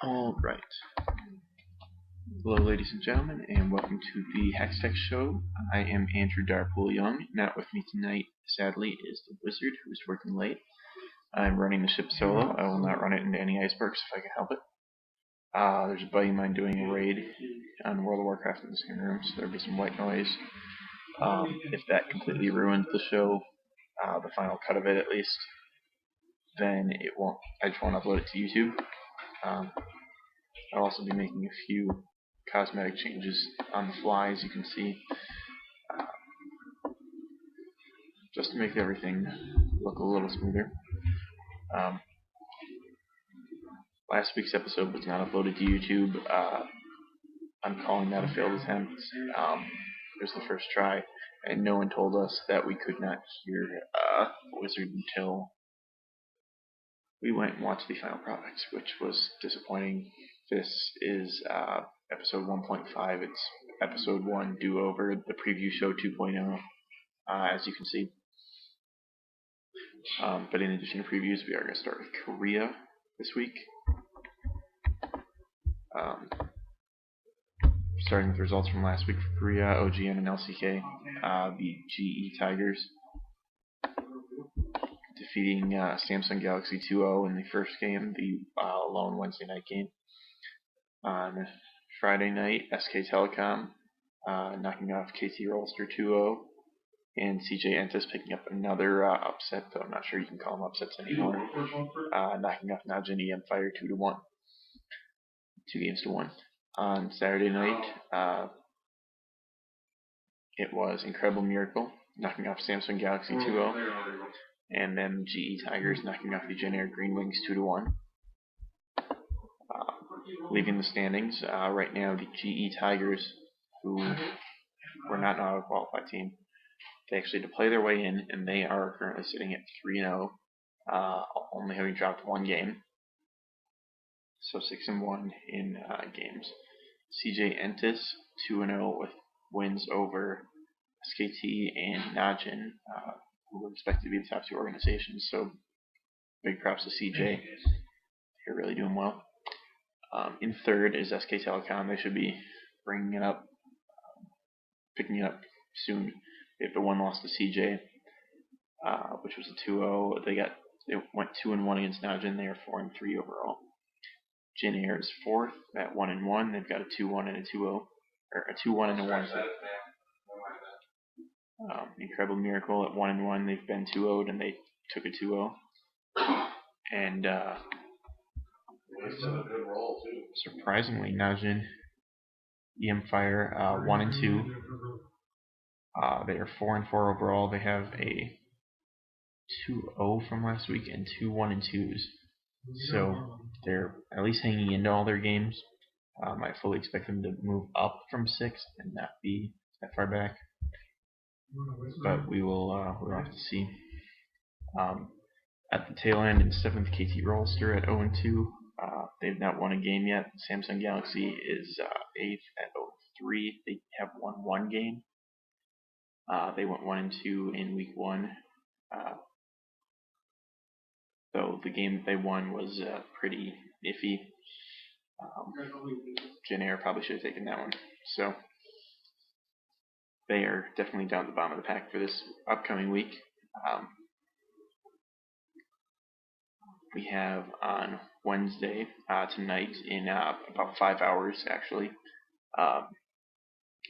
Alright. Hello, ladies and gentlemen, and welcome to the Hextech show. I am Andrew Darpool Young. Not with me tonight, sadly, is the Wizard, who's working late. I'm running the ship solo. I will not run it into any icebergs if I can help it. There's a buddy of mine doing a raid on World of Warcraft in the same room, so there'll be some white noise. If that completely ruins the show, the final cut of it at least, then it won't. I just won't upload it to YouTube. I'll also be making a few cosmetic changes on the fly, as you can see, just to make everything look a little smoother. Last week's episode was not uploaded to YouTube. I'm calling that a failed attempt. It was the first try, and no one told us that we could not hear Wizard until we went and watched the final product, which was disappointing. This is episode 1.5. It's episode 1 do-over, the preview show 2.0, as you can see. But in addition to previews, we are going to start with Korea this week. Starting with results from last week for Korea, OGN and LCK. The GE Tigers defeating Samsung Galaxy 2-0 in the first game, the lone Wednesday night game. On Friday night, SK Telecom knocking off KT Rolster 2-0, and CJ Entis picking up another upset, though I'm not sure you can call them upsets anymore, knocking off Najin Empire 2-1. 2-1. On Saturday night, it was Incredible Miracle knocking off Samsung Galaxy 2-0, and then GE Tigers knocking off the Gen Air Green Wings 2-1. Leaving the standings, right now the GE Tigers, who were not an auto-qualified team, they actually had to play their way in, and they are currently sitting at 3-0, only having dropped one game. So 6-1 in games. CJ Entis 2-0 with wins over SKT and Najin, who were expected to be the top two organizations. So big props to CJ. They're really doing well. In third is SK Telecom. They should be bringing it up, picking it up soon. They have the one loss to CJ, which was a 2-0. They went 2-1 against Najin. They are 4-3 overall. Gen Air is fourth at 1-1. They've got a 2-1 and a 2-0, or a 2-1 and a 1. Incredible Miracle at 1-1. They've been 2-0'd and they took a 2-0. And surprisingly, Najin Empire 1-2. They are 4-4 overall. They have a 2-0 from last week and 2 1-2s. So they're at least hanging into all their games. I fully expect them to move up from 6th and not be that far back. But we'll have to see. At the tail end, in 7th, KT Rolster at 0-2. They've not won a game yet. Samsung Galaxy is 8th at 0-3. They have won one game. They went 1-2 in week 1. Though the game that they won was pretty iffy. Gen Air probably should have taken that one. So they are definitely down the bottom of the pack for this upcoming week. We have on Wednesday, tonight, in about 5 hours actually,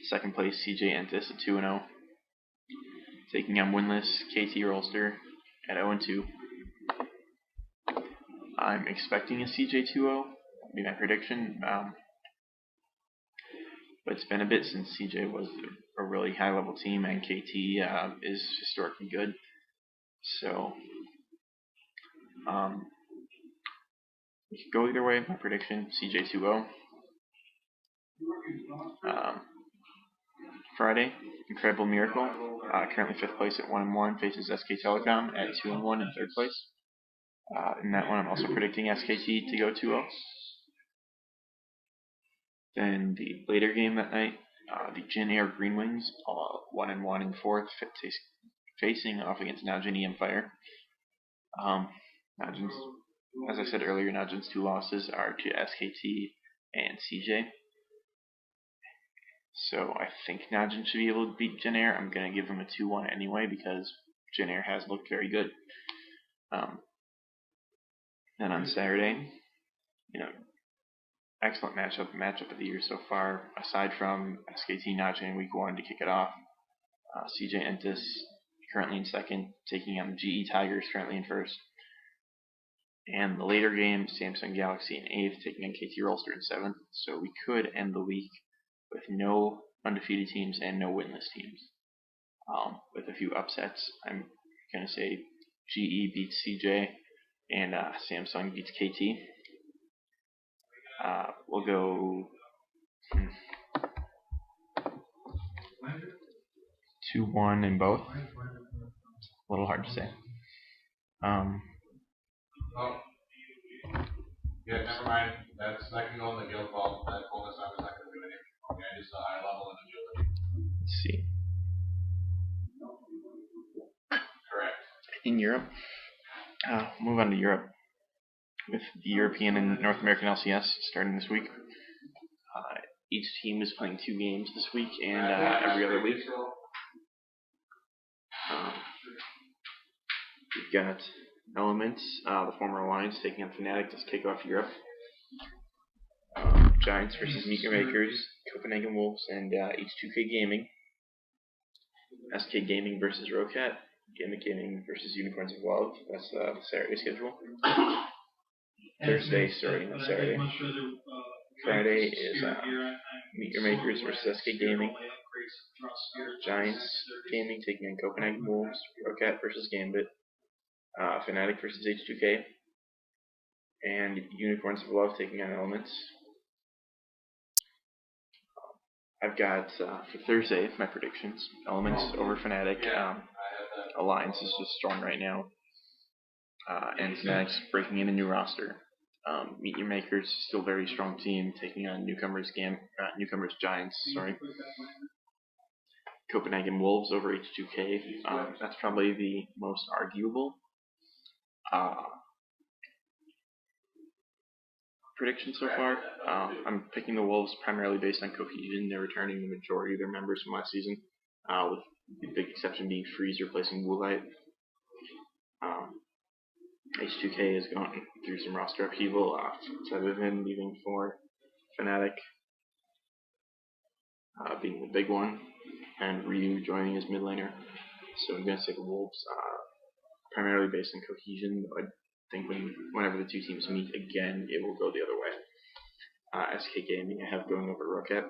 second place CJ Entis at 2-0, taking on winless KT Rolster at 0-2. I'm expecting a CJ 2-0, would be my prediction, but it's been a bit since CJ was a really high level team, and KT is historically good. So it could go either way. My prediction: CJ 2-0. Friday, Incredible Miracle, currently 5th place at 1-1, faces SK Telecom at 2-1 in 3rd place. In that one, I'm also predicting SKT to go 2-0. Then the later game that night, the Gen Air Green Wings, 1-1 in 4th, facing off against Najin Empire. Najin's As I said earlier, Najin's 2 losses are to SKT and CJ. So I think Najin should be able to beat Janair. I'm going to give him a 2-1 anyway because Janair has looked very good. Then on Saturday, excellent matchup of the year so far. Aside from SKT Najin in week 1 to kick it off, CJ Entis currently in second, taking on the GE Tigers currently in first. And the later game, Samsung Galaxy in 8th, taking on KT Rolster in 7th. So we could end the week with no undefeated teams and no winless teams. With a few upsets, I'm going to say GE beats CJ and Samsung beats KT. We'll go 2-1 in both. A little hard to say. Yeah, never mind. That can go in the guild vault. That bonus I was not going to do anything. Okay, I just high level in the guild. Let's see. Correct. In Europe, move on to Europe with the European and North American LCS starting this week. Each team is playing 2 games this week and every other week. We've got Elements, the former Alliance, taking on Fnatic to kick off Europe. Giants versus Meet Your Makers, Copenhagen Wolves, and H2K Gaming. SK Gaming versus Rocat, Gimmick Gaming versus Unicorns of Love. That's the Saturday schedule. Thursday starting on Saturday. Friday is Meet Your Makers versus SK Gaming. Giants Gaming taking on Copenhagen Wolves. Rocat versus Gambit. Fnatic versus H2K. And Unicorns of Love taking on Elements. I've got, for Thursday, my predictions. Elements over Fnatic. Alliance is just strong right now. And Fnatic's breaking in a new roster. Meet Your Makers, still very strong team, taking on newcomers Giants, sorry. Copenhagen Wolves over H2K. That's probably the most arguable prediction so far. I'm picking the Wolves primarily based on cohesion. They're returning the majority of their members from last season, with the big exception being Freeze replacing Woolite. H2K has gone through some roster upheaval. Seven leaving for Fnatic, being the big one, and Ryu joining as mid laner. So I'm going to say the Wolves, primarily based on cohesion. I think whenever the 2 teams meet again, it will go the other way. SK Gaming I have going over Rocket.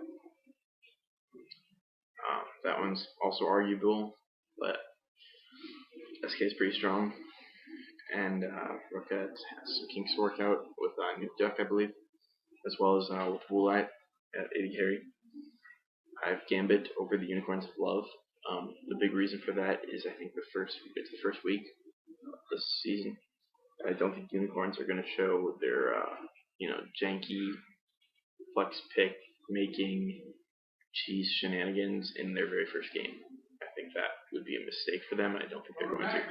That one's also arguable, but SK is pretty strong. And Rocket has some kinks to work out with Nuke Duck, I believe, as well as with Woolite at AD carry. I have Gambit over the Unicorns of Love. The big reason for that is I think it's the first week of this season. I don't think Unicorns are going to show their janky flex pick making cheese shenanigans in their very first game. I think that would be a mistake for them, and I don't think they're going to.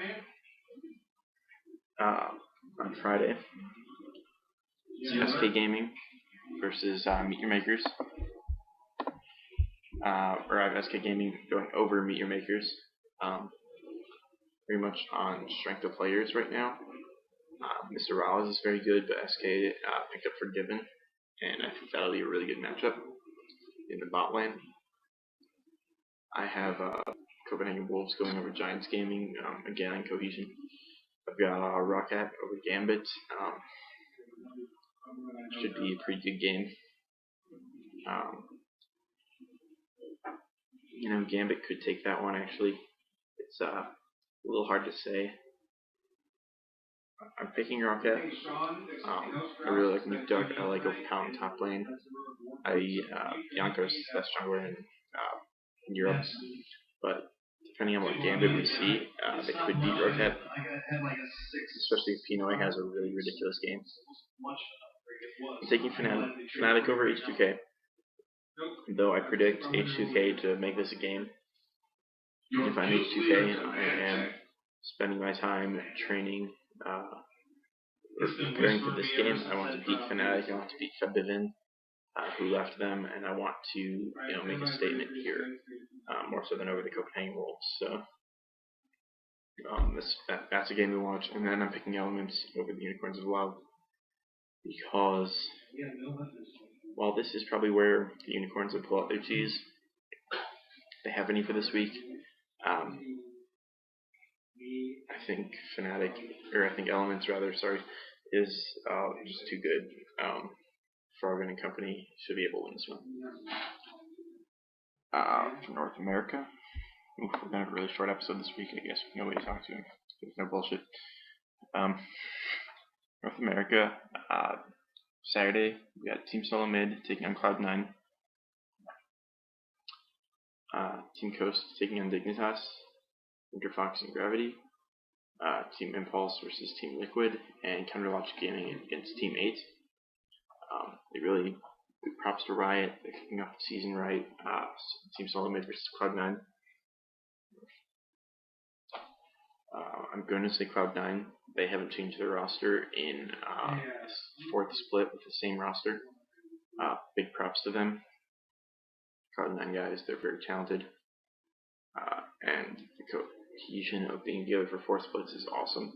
On Friday, SK Gaming versus Meet Your Makers. Or I have SK Gaming going over Meet Your Makers. Very much on strength of players right now. Mr. Rollins is very good, but SK picked up Forgiven, and I think that'll be a really good matchup in the bot lane. I have Copenhagen Wolves going over Giants Gaming, again on cohesion. I've got Rocket over Gambit. Should be a pretty good game. Gambit could take that one actually. It's a little hard to say. I'm picking Rocket. I really like Nuke Duck. I like Overpower top lane. Yanko's best jungler in Europe. But depending on what Gambit we see, they could beat Rocket. Especially if Pinoy has a really ridiculous game. I'm taking Fnatic over H2K. Though I predict H2K to make this a game. If I'm H2K, I am spending my time training is preparing for this game. I want to beat Fnatic, I want to beat Febivin, who left them, and I want to make a statement here, more so than over the Copenhagen Wolves. So that's a game to watch, and then I'm picking Elements over the Unicorns of Love, because while this is probably where the Unicorns would pull out their cheese, if they have any for this week, I think Elements is just too good. Froggen and company should be able to win this one. For North America, we're going to have a really short episode this week, I guess. Nobody to talk to. There's no bullshit. North America, Saturday, we got Team Solo Mid taking on Cloud9. Team Coast taking on Dignitas, Winter Fox and Gravity. Team Impulse versus Team Liquid, and Counterlogic Gaming against Team 8. They really big props to Riot. They're kicking off the season right. Team Solo Mid versus Cloud9. I'm going to say Cloud9. They haven't changed their roster in this fourth split with the same roster. Big props to them. Cloud9 guys, they're very talented. And the cohesion of being together for four splits is awesome.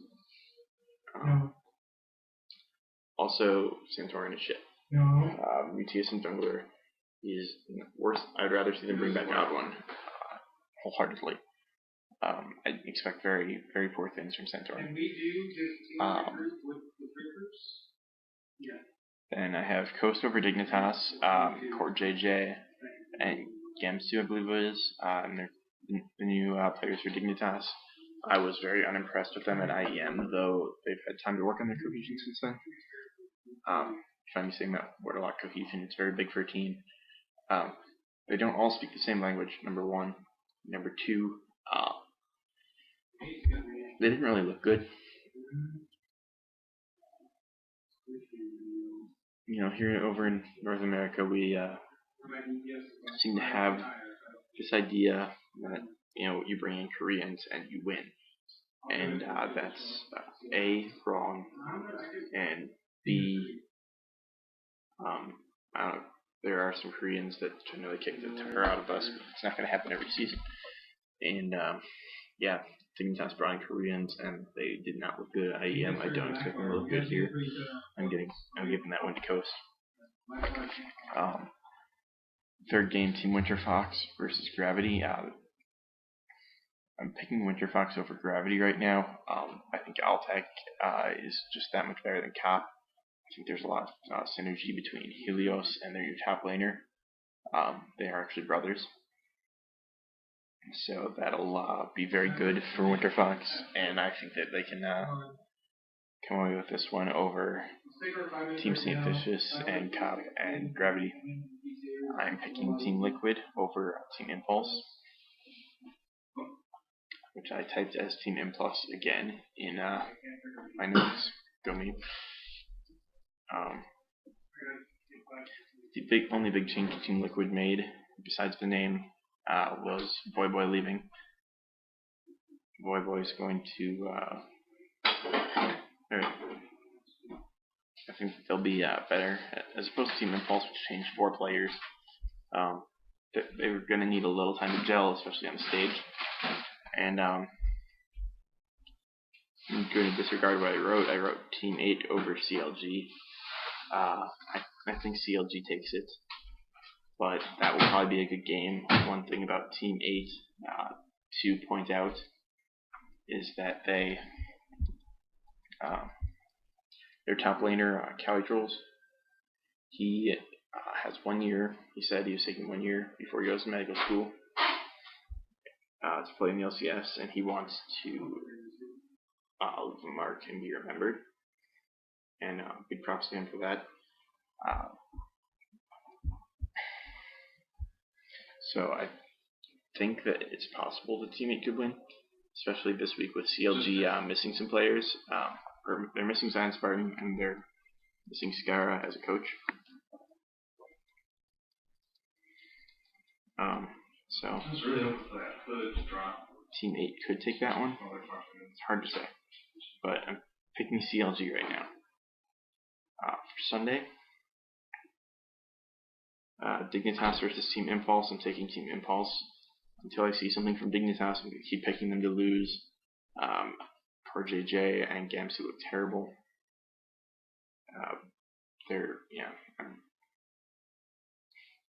Also, Santorin is shit. Mutius and Jungler is worse. I'd rather see them bring back Odd1 wholeheartedly. I expect very, very poor things from Santorin. Then I have Coast over Dignitas, Core JJ, and Gamsu, I believe it is, and they're the new players for Dignitas. I was very unimpressed with them at IEM, though they've had time to work on their cohesion since then. If I'm saying that word a lot, cohesion, it's very big for a team. They don't all speak the same language, number one. Number two, they didn't really look good. Here over in North America, we seem to have this idea that you bring in Koreans and you win, and that's A, wrong, and B, I don't know. There are some Koreans that generally kick the tar out of us, but it's not going to happen every season. And Dignitas brought in Koreans, and they did not look good at IEM. I don't expect them to look good here. I'm giving that one to Coast. Third game, Team Winter Fox versus Gravity. I'm picking Winter Fox over Gravity right now. I think Altec is just that much better than Cap. I think there's a lot of synergy between Helios and their new top laner. They are actually brothers. So that'll be very good for Winter Fox, and I think that they can come away with this one over Team St. Vicious and Cap and Gravity. I'm picking Team Liquid over Team Impulse, which I typed as Team Impulse again in my notes. Go me. The only big change Team Liquid made, besides the name, was Voyboy leaving. Voyboy's going to, I think they'll be better, as opposed to Team Impulse, which changed 4 players. They were going to need a little time to gel, especially on the stage. And I'm going to disregard what I wrote. I wrote Team 8 over CLG. I think CLG takes it, but that will probably be a good game. One thing about Team 8 to point out is that their top laner, Calitrolls, he has 1 year. He said he was taking 1 year before he goes to medical school to play in the LCS, and he wants to leave a mark and be remembered. And big props to him for that. So I think that it's possible the Team 8 could win, especially this week with CLG missing some players. They're missing Zion Spartan, and they're missing Skara as a coach. So Team 8 could take that one. It's hard to say, but I'm picking CLG right now. Sunday. Dignitas versus Team Impulse. I'm taking Team Impulse. Until I see something from Dignitas, I'm going to keep picking them to lose. Poor JJ and Gamsu look terrible. I'm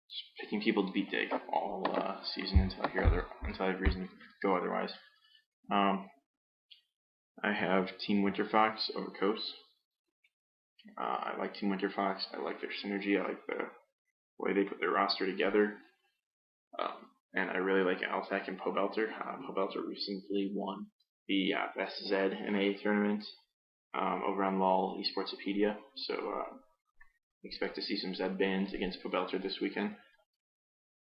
just picking people to beat Dig all season until I have reason to go otherwise. I have Team Winterfox over Coast. I like Team Winterfox. I like their synergy. I like the way they put their roster together. And I really like Altec and Pobelter. Pobelter recently won the Best Zed NA tournament over on LOL Esportsopedia. So expect to see some Zed bans against Pobelter this weekend.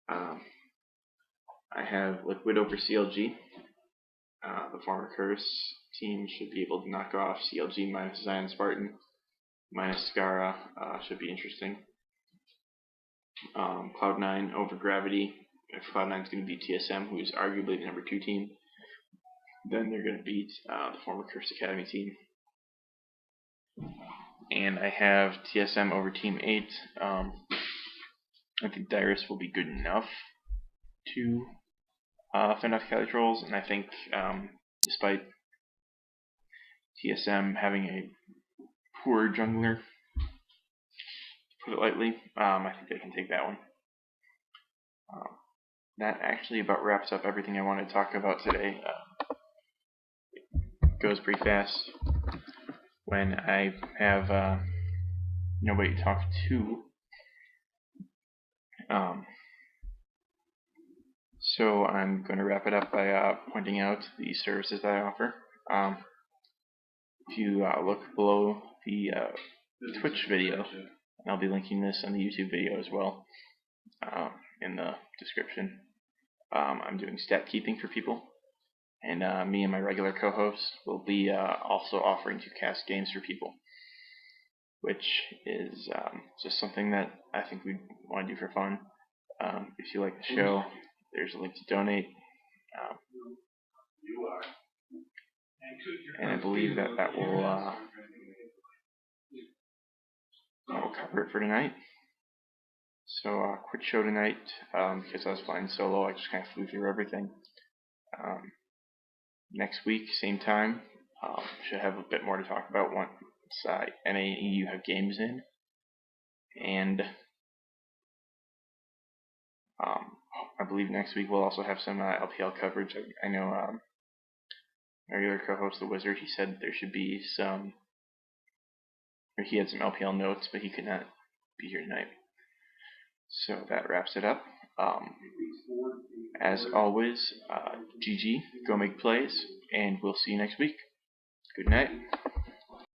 I have Liquid over CLG. The former Curse team should be able to knock off CLG minus Zion Spartan minus Scara. Should be interesting. Cloud9 over Gravity. If Cloud9 is going to beat TSM, who is arguably the number 2 team, then they're going to beat the former Curse Academy team. And I have TSM over Team 8. I think Dyrus will be good enough to fend off Cali Trolls, and I think despite TSM having a poor jungler, to put it lightly, I think they can take that one. That actually about wraps up everything I wanted to talk about today. It goes pretty fast when I have nobody to talk to. So I'm going to wrap it up by pointing out the services that I offer. If you look below the Twitch video, and I'll be linking this on the YouTube video as well in the description. I'm doing stat keeping for people, and me and my regular co-host will be also offering to cast games for people, which is just something that I think we want to do for fun. If you like the show, there's a link to donate. And I believe that will cover it for tonight. So quick show tonight, because I was playing solo, I just kind of flew through everything. Next week, same time, should have a bit more to talk about once NA and EU have games in. And I believe next week we'll also have some LPL coverage. I know our regular co-host, The Wizard, he said there should be some, or he had some LPL notes, but he could not be here tonight. So that wraps it up. As always, GG, go make plays, and we'll see you next week. Good night.